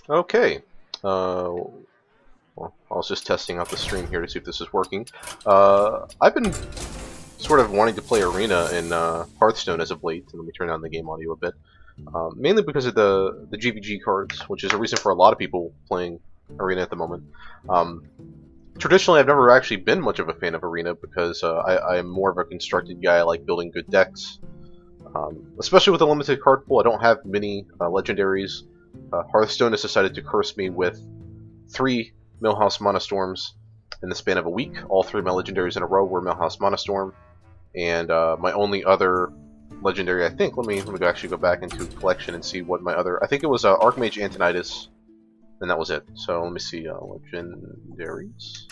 Okay. Well, I was just testing out the stream here to see if this is working. I've been sort of wanting to play Arena in Hearthstone as of late. Let me turn down the game audio a bit. Mainly because of the GBG cards, which is a reason for a lot of people playing Arena at the moment. Traditionally, I've never actually been much of a fan of Arena because I am more of a constructed guy. I like building good decks. Especially with a limited card pool, I don't have many legendaries. Hearthstone has decided to curse me with 3 Millhouse Monostorms in the span of a week. All 3 of my legendaries in a row were Millhouse Monostorm, and my only other legendary, I think. Let me actually go back into collection and see what my other. I think it was Archmage Antonidas, and that was it. So let me see legendaries,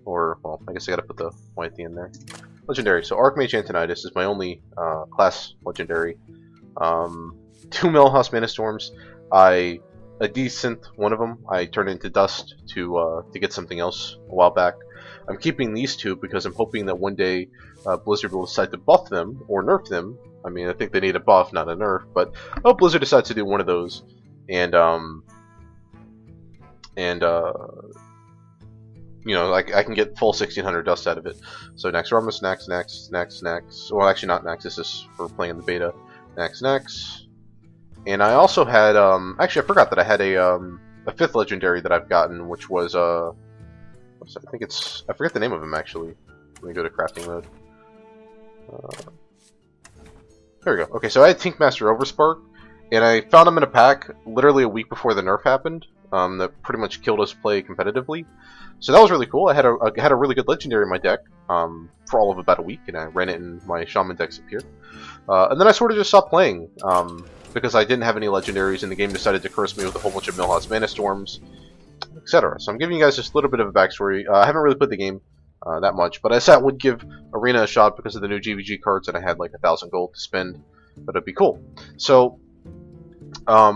or well, I guess I got to put the Y at the end there. Legendary. So Archmage Antonidas is my only class legendary. 2 Millhouse Monostorms. A decent one of them I turned into dust to get something else a while back. I'm keeping these 2 because I'm hoping that one day Blizzard will decide to buff them or nerf them. I mean, I think they need a buff, not a nerf, but oh, Blizzard decides to do one of those, and you know, I can get full 1600 dust out of it. So next Rumus, next. Well, actually not next. This is for playing in the beta. Next. And I also had, actually I forgot that I had a 5th legendary that I've gotten, which was, I think it's, I forget the name of him actually. Let me go to crafting mode. There we go. Okay, so I had Tinkmaster Overspark, and I found him in a pack literally a week before the nerf happened, that pretty much killed us play competitively. So that was really cool. I had a really good legendary in my deck, for all of about a week, and I ran it in my Shaman decks up here. And then I sort of just stopped playing, because I didn't have any legendaries, and the game decided to curse me with a whole bunch of Millhouse Monostorms, etc. So I'm giving you guys just a little bit of a backstory. I haven't really played the game that much, but I said I would give Arena a shot because of the new GBG cards, and I had like 1,000 gold to spend. But it'd be cool. So, I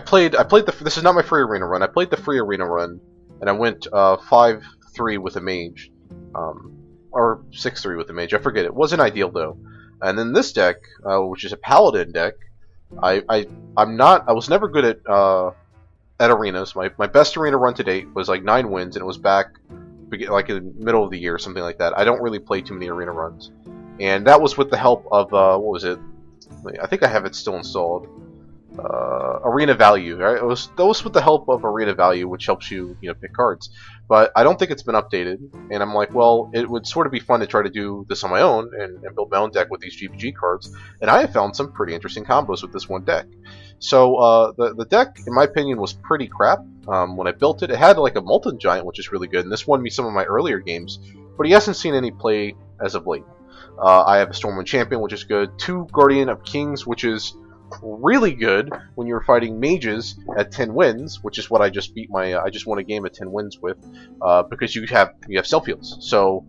played this is not my free arena run. I played the free arena run, and I went 5-3 with a mage, or 6-3 with a mage. I forget. It wasn't ideal though. And then this deck, which is a Paladin deck, I was never good at arenas. My best arena run to date was like 9 wins, and it was back like in the middle of the year, something like that. I don't really play too many arena runs, and that was with the help of what was it? I think I have it still installed. Arena Value, right? That was with the help of Arena Value, which helps you, pick cards. But I don't think it's been updated, and I'm like, well, it would sort of be fun to try to do this on my own and build my own deck with these GPG cards. And I have found some pretty interesting combos with this one deck. So the deck, in my opinion, was pretty crap when I built it. It had like a Molten Giant, which is really good, and this won me some of my earlier games. But he hasn't seen any play as of late. I have a Stormwind Champion, which is good. 2 Guardian of Kings, which is really good when you're fighting mages at 10 wins, which is what I just beat my I just won a game at 10 wins with, because you have self heals, so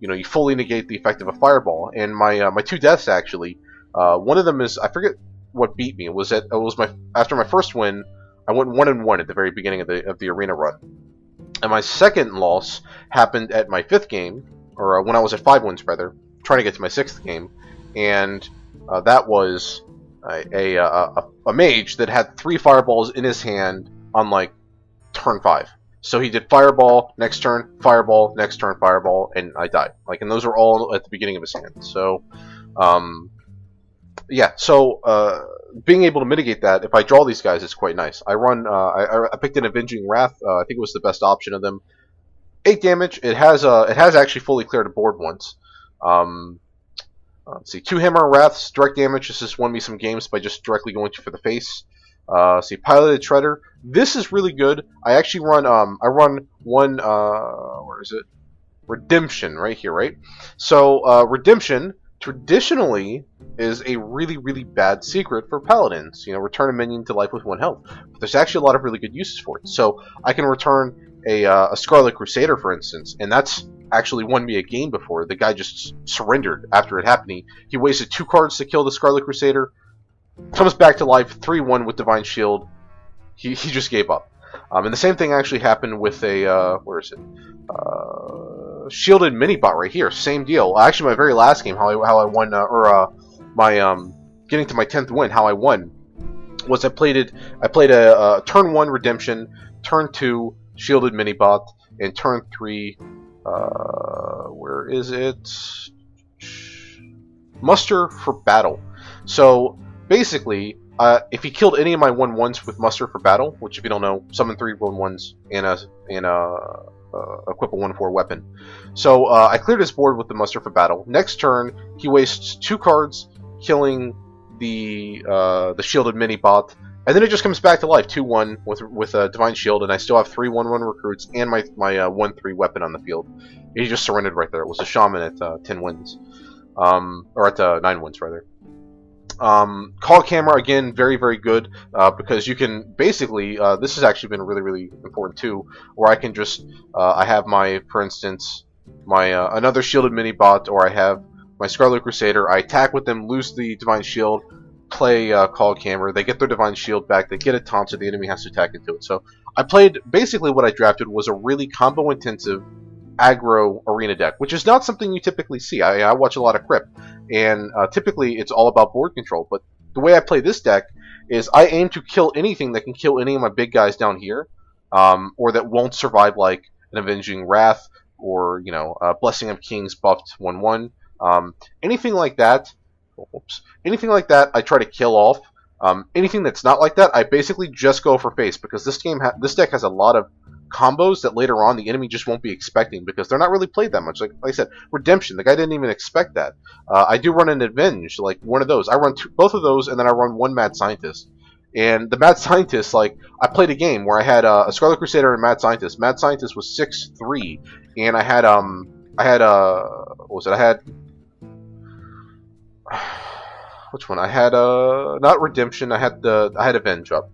you fully negate the effect of a fireball. And my 2 deaths actually, one of them is, I forget what beat me. It was after my first win, I went 1-1 at the very beginning of the arena run, and my second loss happened at my 5th game, or when I was at 5 wins rather, trying to get to my 6th game, and that was a mage that had 3 fireballs in his hand on like turn 5. So he did fireball, next turn, fireball, next turn, fireball, and I died. And those were all at the beginning of his hand. So, yeah. So being able to mitigate that, if I draw these guys, it's quite nice. I picked an Avenging Wrath. I think it was the best option of them. 8 damage. It has actually fully cleared a board once. Let's see, 2 Hammer Wraths, direct damage. This has won me some games by just directly going for the face. See, Piloted Shredder. This is really good. I actually run, I run one, where is it? Redemption, right here, right? So, Redemption, traditionally, is a really, really bad secret for Paladins. Return a minion to life with 1 health. But there's actually a lot of really good uses for it. So, I can return a Scarlet Crusader, for instance, and that's actually won me a game before. The guy just surrendered after it happened. He wasted 2 cards to kill the Scarlet Crusader, comes back to life, 3-1 with Divine Shield. He just gave up. And the same thing actually happened with a, where is it? Shielded Minibot right here. Same deal. Actually, my very last game, how I won, getting to my 10th win, how I won, was I played a turn 1 Redemption, turn 2 Shielded Minibot, and turn 3, where is it? Muster for Battle. So basically, if he killed any of my 1/1s with Muster for Battle, which if you don't know, summon 3 1/1s and equip a 1/4 weapon. So I cleared his board with the Muster for Battle. Next turn, he wastes 2 cards, killing the Shielded Minibot, and then it just comes back to life 2/1 with a Divine Shield, and I still have 3 1/1 recruits and my 1/3 weapon on the field. He just surrendered right there. It was a Shaman at 10 wins, or at 9 wins rather. Call Camera, again, very, very good, because you can basically, this has actually been really, really important too, where I can just, I have my, for instance, my another Shielded Minibot, or I have my Scarlet Crusader, I attack with them, lose the Divine Shield, play Call Camera, they get their Divine Shield back, they get a taunt, so the enemy has to attack into it. So I played, basically what I drafted was a really combo-intensive Aggro Arena Deck, which is not something you typically see. I watch a lot of Crypt, and typically it's all about board control, but the way I play this deck is I aim to kill anything that can kill any of my big guys down here, or that won't survive, like an Avenging Wrath, or, you know, Blessing of Kings buffed 1/1. Anything like that, anything like that I try to kill off. Anything that's not like that, I basically just go for face, because this deck has a lot of combos that later on the enemy just won't be expecting, because they're not really played that much. Like I said, Redemption, the guy didn't even expect that. I do run an Avenge, like one of those. I run both of those, and then I run one Mad Scientist. And the Mad Scientist, like, I played a game where I had a Scarlet Crusader and Mad Scientist. Mad Scientist was 6/3, and I had what was it? I had which one? I had not Redemption. I had Avenge up.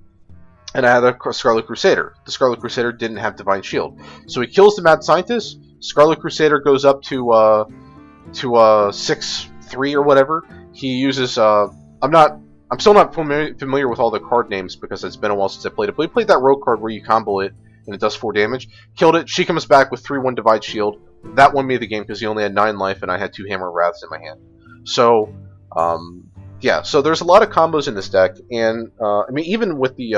And I had a Scarlet Crusader. The Scarlet Crusader didn't have Divine Shield. So he kills the Mad Scientist. Scarlet Crusader goes up to 6/3 or whatever. He uses I'm still not familiar with all the card names because it's been a while since I played it. But he played that rogue card where you combo it and it does 4 damage. Killed it. She comes back with 3/1 Divine Shield. That won me the game because he only had 9 life and I had 2 Hammer Wraths in my hand. So yeah, so there's a lot of combos in this deck, and I mean, even with the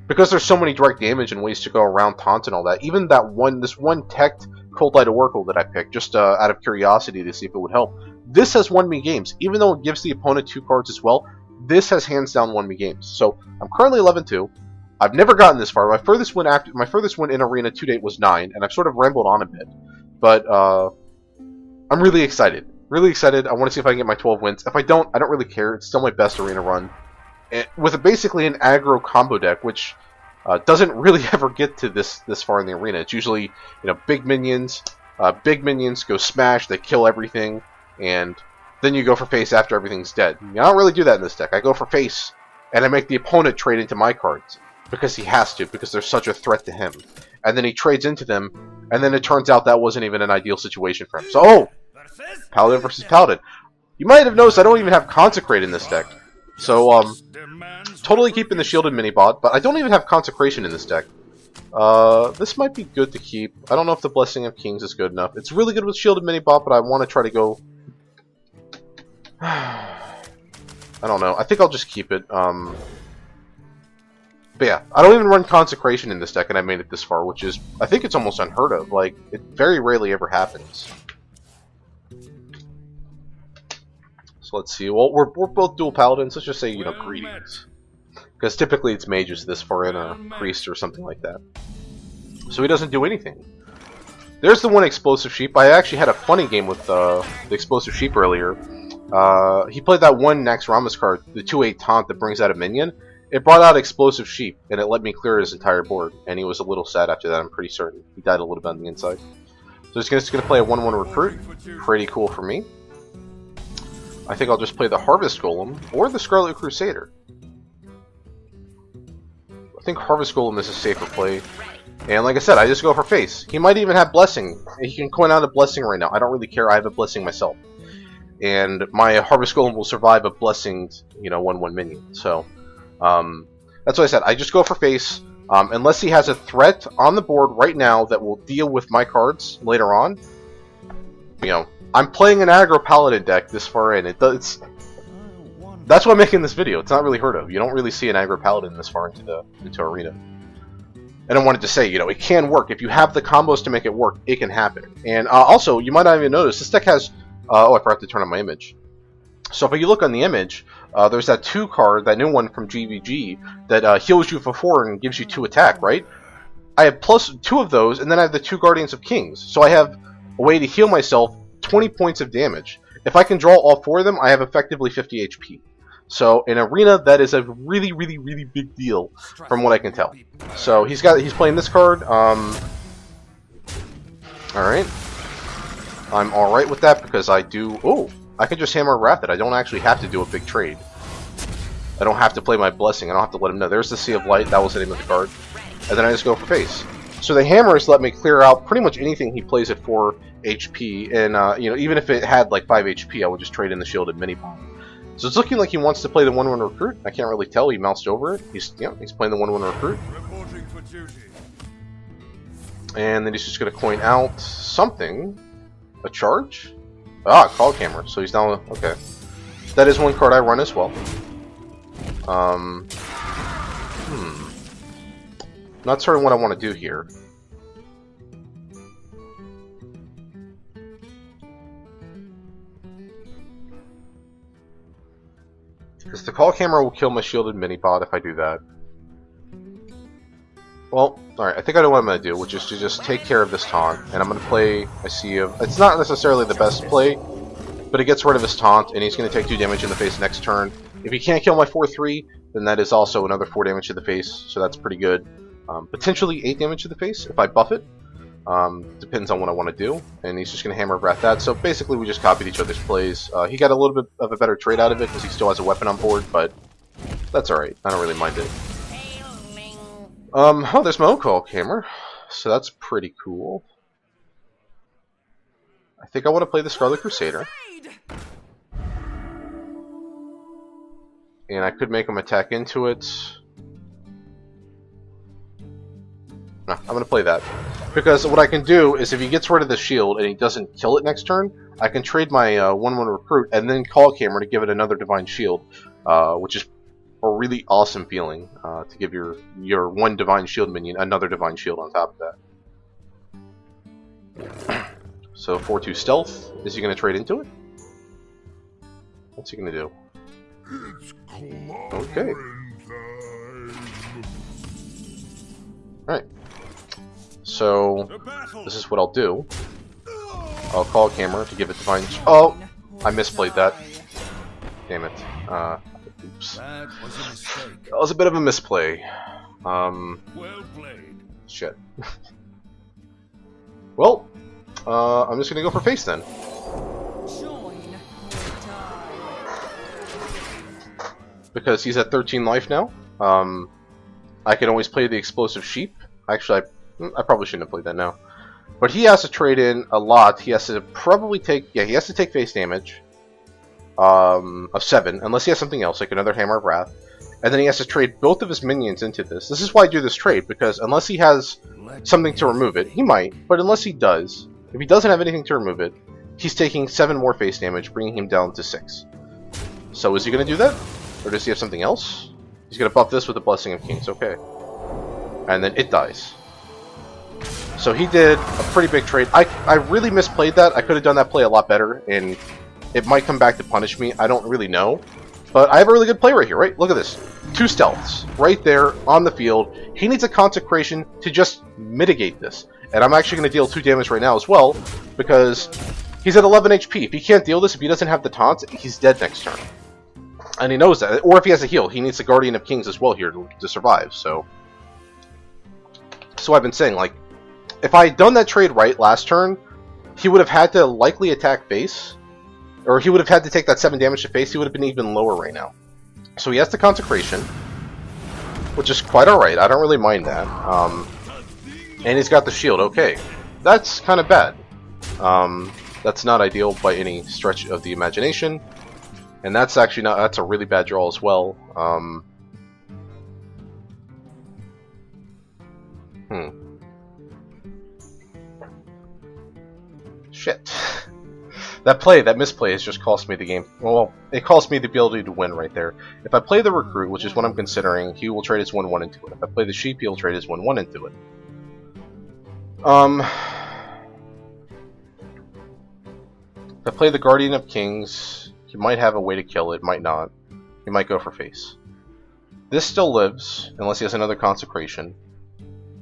because there's so many direct damage and ways to go around taunt and all that. Even this one teched Cold Light Oracle that I picked just out of curiosity to see if it would help. This has won me games, even though it gives the opponent 2 cards as well. This has hands down won me games. So I'm currently 11-2. I've never gotten this far. My furthest win in Arena to date was 9, and I've sort of rambled on a bit, but I'm really excited. Really excited. I want to see if I can get my 12 wins. If I don't really care. It's still my best arena run. With basically an aggro combo deck, which doesn't really ever get to this far in the arena. It's usually, you know, big minions go smash, they kill everything, and then you go for face after everything's dead. I don't really do that in this deck. I go for face, and I make the opponent trade into my cards, because he has to, because they're such a threat to him. And then he trades into them, and then it turns out that wasn't even an ideal situation for him. So, oh! Paladin versus Paladin. You might have noticed I don't even have Consecrate in this deck. So, totally keeping the Shielded Minibot, but I don't even have Consecration in this deck. This might be good to keep. I don't know if the Blessing of Kings is good enough. It's really good with Shielded Minibot, but I want to try to go... I don't know. I think I'll just keep it. But yeah, I don't even run Consecration in this deck, and I made it this far, which is... I think it's almost unheard of. Like, it very rarely ever happens. So let's see. Well, we're both dual paladins. Let's just say, you know, greetings, because typically it's mages this far in, a priest or something like that. So he doesn't do anything. There's the one explosive sheep. I actually had a funny game with the explosive sheep earlier. He played that one Naxxramas card, the 2/8 taunt that brings out a minion. It brought out explosive sheep, and it let me clear his entire board. And he was a little sad after that. I'm pretty certain he died a little bit on the inside. So he's just gonna play a 1/1 recruit. Pretty cool for me. I think I'll just play the Harvest Golem or the Scarlet Crusader. I think Harvest Golem is a safer play. And like I said, I just go for face. He might even have Blessing. He can coin out a Blessing right now. I don't really care. I have a Blessing myself. And my Harvest Golem will survive a Blessinged, you know, 1/1 minion. So, that's what I said. I just go for face. Unless he has a threat on the board right now that will deal with my cards later on. You know, I'm playing an aggro paladin deck this far in. That's why I'm making this video. It's not really heard of. You don't really see an aggro paladin this far into Arena. And I wanted to say, you know, it can work. If you have the combos to make it work, it can happen. And also, you might not even notice, this deck has... oh, I forgot to turn on my image. So if you look on the image, there's that 2 card, that new one from GVG, that heals you for 4 and gives you 2 attack, right? I have plus 2 of those, and then I have the 2 Guardians of Kings. So I have a way to heal myself 20 points of damage. If I can draw all 4 of them, I have effectively 50 HP. So in Arena, that is a really, really, really big deal, from what I can tell. So he's playing this card. Alright. I'm alright with that because I do... oh! I can just hammer Wrath it. I don't actually have to do a big trade. I don't have to play my Blessing. I don't have to let him know. There's the Sea of Light. That was the name of the card. And then I just go for face. So the hammers let me clear out pretty much anything he plays at 4 HP. And, you know, even if it had like 5 HP, I would just trade in the shield and mini-bomb. So it's looking like he wants to play the 1-1 recruit. I can't really tell. He moused over it. He's playing the 1-1 recruit. And then he's just going to coin out something. A charge? Ah, Call Camera. So he's down with... okay. That is one card I run as well. Not certain what I want to do here. Because the Call Camera will kill my shielded mini-bot if I do that. Well, alright, I think I know what I'm going to do, which is to just take care of this taunt. And I'm going to play a Sea of... it's not necessarily the best play, but it gets rid of his taunt, and he's going to take 2 damage in the face next turn. If he can't kill my 4-3, then that is also another 4 damage to the face, so that's pretty good. Potentially 8 damage to the face if I buff it. Depends on what I want to do. And he's just going to hammer Wrath that. So basically we just copied each other's plays. He got a little bit of a better trade out of it because he still has a weapon on board, but that's alright. I don't really mind it. Oh, there's my own Call Camera. So that's pretty cool. I think I want to play the Scarlet Crusader. And I could make him attack into it. No, I'm going to play that. Because what I can do is if he gets rid of the shield and he doesn't kill it next turn, I can trade my 1-1 recruit and then Call Camera to give it another Divine Shield. Which is a really awesome feeling. To give your 1 Divine Shield minion another Divine Shield on top of that. So 4-2 Stealth. Is he going to trade into it? What's he going to do? Okay. Alright. So, this is what I'll do. I'll Call Camera to give it Divine... oh! I misplayed that. Damn it. Oops. That was a bit of a misplay. Well played. Shit. Well, I'm just gonna go for face then. Because he's at 13 life now. I can always play the Explosive Sheep. Actually, I probably shouldn't have played that now. But he has to trade in a lot. He has to probably take... yeah, he has to take face damage. Of 7. Unless he has something else, like another Hammer of Wrath. And then he has to trade both of his minions into this. This is why I do this trade. Because unless he has something to remove it, he might. But unless he does, if he doesn't have anything to remove it, he's taking 7 more face damage, bringing him down to 6. So is he going to do that? Or does he have something else? He's going to buff this with the Blessing of Kings. Okay. And then it dies. So he did a pretty big trade. I really misplayed that. I could have done that play a lot better, and it might come back to punish me. I don't really know. But I have a really good play right here, right? Look at this. 2 stealths right there on the field. He needs a Consecration to just mitigate this. And I'm actually going to deal 2 damage right now as well, because he's at 11 HP. If he can't deal this, if he doesn't have the taunt, he's dead next turn. And he knows that. Or if he has a heal, he needs the Guardian of Kings as well here to survive. So I've been saying, like, if I had done that trade right last turn, he would have had to likely attack face. Or he would have had to take that 7 damage to face. He would have been even lower right now. So he has the Consecration, which is quite alright. I don't really mind that. And he's got the shield. Okay. That's kind of bad. That's not ideal by any stretch of the imagination. And that's actually not... that's a really bad draw as well. Shit. That misplay has just cost me the game. Well, it cost me the ability to win right there. If I play the recruit, which is what I'm considering, he will trade his 1/1 into it. If I play the sheep, he'll trade his 1/1 into it. If I play the Guardian of Kings, he might have a way to kill it, might not. He might go for face. This still lives, unless he has another consecration.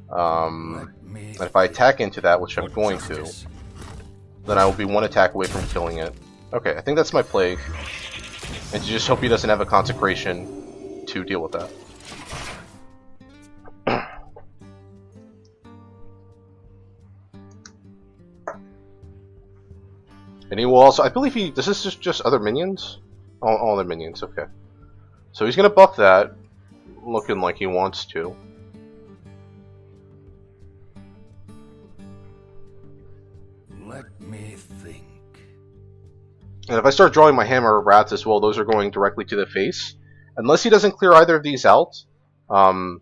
And if I attack into that, which I'm going to, then I will be one attack away from killing it. Okay, I think that's my play. And to just hope he doesn't have a consecration to deal with that. And he will also, I believe he, this is just other minions? All other minions, okay. So he's going to buff that, looking like he wants to. Let me think. And if I start drawing my hammer rats as well, those are going directly to the face. Unless he doesn't clear either of these out, then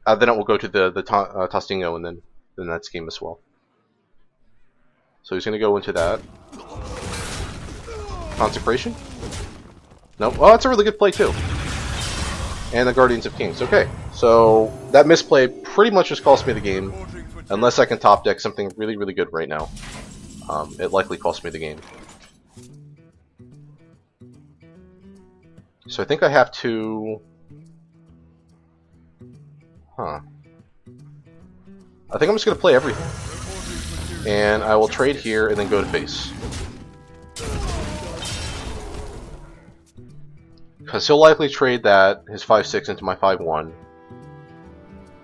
it will go to the Tostingo, and then that's game as well. So he's going to go into that. Consecration? Nope. Oh, that's a really good play too. And the Guardians of Kings. Okay, so that misplay pretty much just cost me the game. Unless I can top deck something really, really good right now. It likely cost me the game. So I think I have to... I think I'm just going to play everything. And I will trade here and then go to face. Because he'll likely trade that, his 5/6 into my 5/1.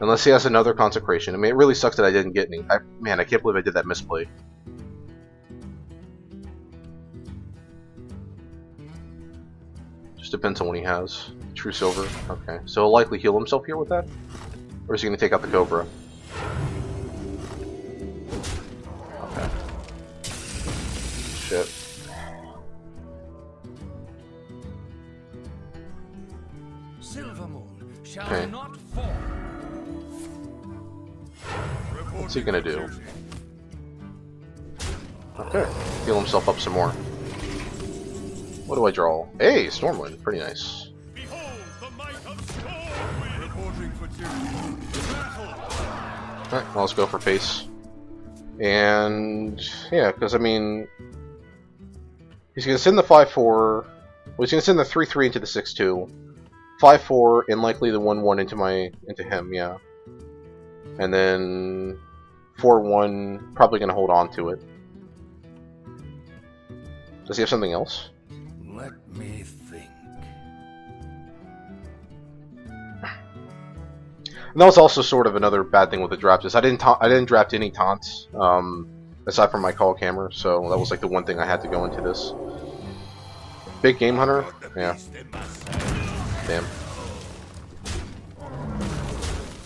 Unless he has another consecration. I mean, it really sucks that I didn't get any. Man, I can't believe I did that misplay. Just depends on what he has. True Silver. Okay. So he'll likely heal himself here with that? Or is he going to take out the Cobra? Okay. Shit. Okay. What's he gonna do? Okay. Heal himself up some more. What do I draw? Hey, Stormwind. Pretty nice. Alright, well, let's go for face. And yeah, because I mean, he's gonna send the 5/4. Well, he's gonna send the 3/3 into the 6/2. 5/4 and likely the 1/1 into him, yeah. And then 4/1, probably gonna hold on to it. Does he have something else? Let me think. And that was also sort of another bad thing with the draft is I didn't draft any taunts aside from my call camera, so that was like the one thing I had to go into this. Big Game Hunter, yeah. Damn.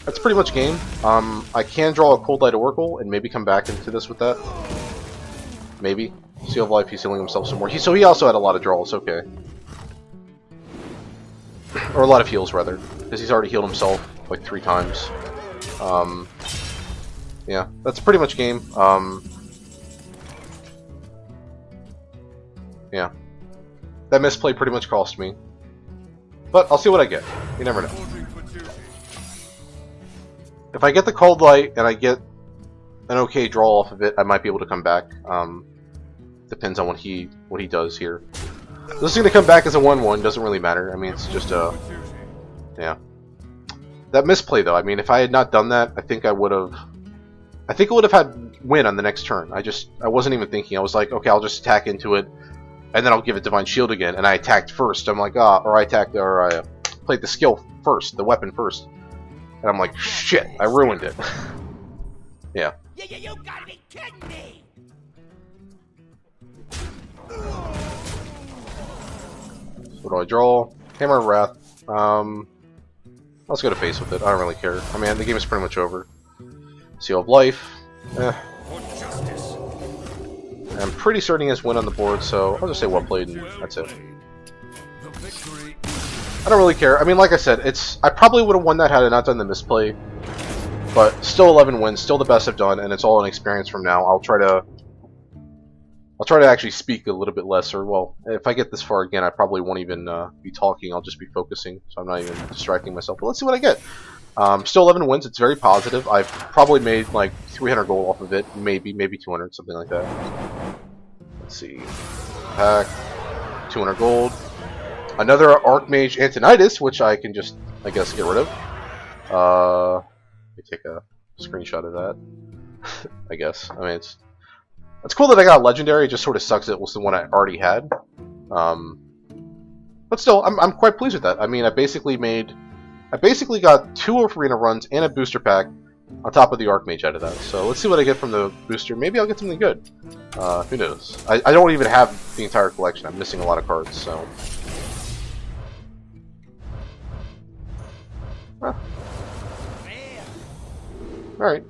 That's pretty much game. I can draw a Cold Light Oracle and maybe come back into this with that. Maybe. Seal of Life, he's healing himself some more. So he also had a lot of draws, okay. Or a lot of heals, rather. Because he's already healed himself like 3 times. Yeah, that's pretty much game. Yeah. That misplay pretty much cost me. But I'll see what I get. You never know. If I get the Cold Light and I get an okay draw off of it, I might be able to come back. Depends on what he does here. This is going to come back as a 1/1, doesn't really matter. I mean, it's just a... Yeah. That misplay, though, I mean, if I had not done that, I think I would have... I think it would have had win on the next turn. I wasn't even thinking. I was like, okay, I'll just attack into it, and then I'll give it Divine Shield again, and I attacked first. I'm like, or I played the skill first, the weapon first. And I'm like, shit, I ruined it. Yeah. You gotta be kidding me! What do I draw? Hammer of Wrath. Let's go to face with it. I don't really care. I mean, the game is pretty much over. Seal of Life. I'm pretty certain he has win on the board, so I'll just say well played, and that's it. I don't really care. I mean, like I said, I probably would have won that had I not done the misplay. But still 11 wins, still the best I've done, and it's all an experience from now. I'll try to I'll try to actually speak a little bit less, or well, if I get this far again, I probably won't even be talking. I'll just be focusing, so I'm not even distracting myself. But let's see what I get. Still 11 wins. It's very positive. I've probably made like 300 gold off of it, maybe 200, something like that. Let's see. Pack 200 gold. Another Archmage Antonitis, which I can just, I guess, get rid of. Let me take a screenshot of that. I guess. I mean, it's cool that I got a legendary. It just sort of sucks it was the one I already had. But still, I'm quite pleased with that. I mean, I basically got 2 arena runs and a booster pack on top of the Archmage out of that. So let's see what I get from the booster. Maybe I'll get something good. Who knows? I don't even have the entire collection. I'm missing a lot of cards. So. Huh. All right.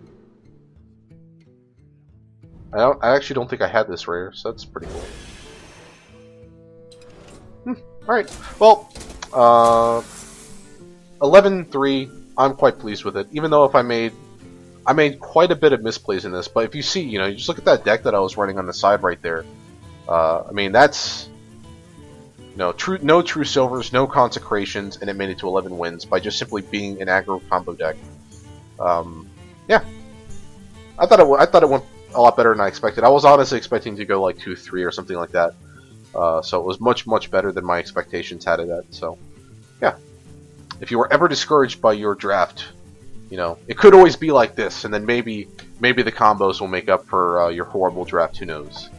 I actually don't think I had this rare, so that's pretty cool. Alright, well, 11-3, I'm quite pleased with it, even though I made quite a bit of misplays in this, but if you see, you just look at that deck that I was running on the side right there. I mean, that's, no true silvers, no consecrations, and it made it to 11 wins by just simply being an aggro combo deck. Yeah. I thought it went a lot better than I expected. I was honestly expecting to go like 2-3 or something like that. So it was much better than my expectations had it at. So, yeah. If you were ever discouraged by your draft, it could always be like this, and then maybe the combos will make up for your horrible draft. Who knows?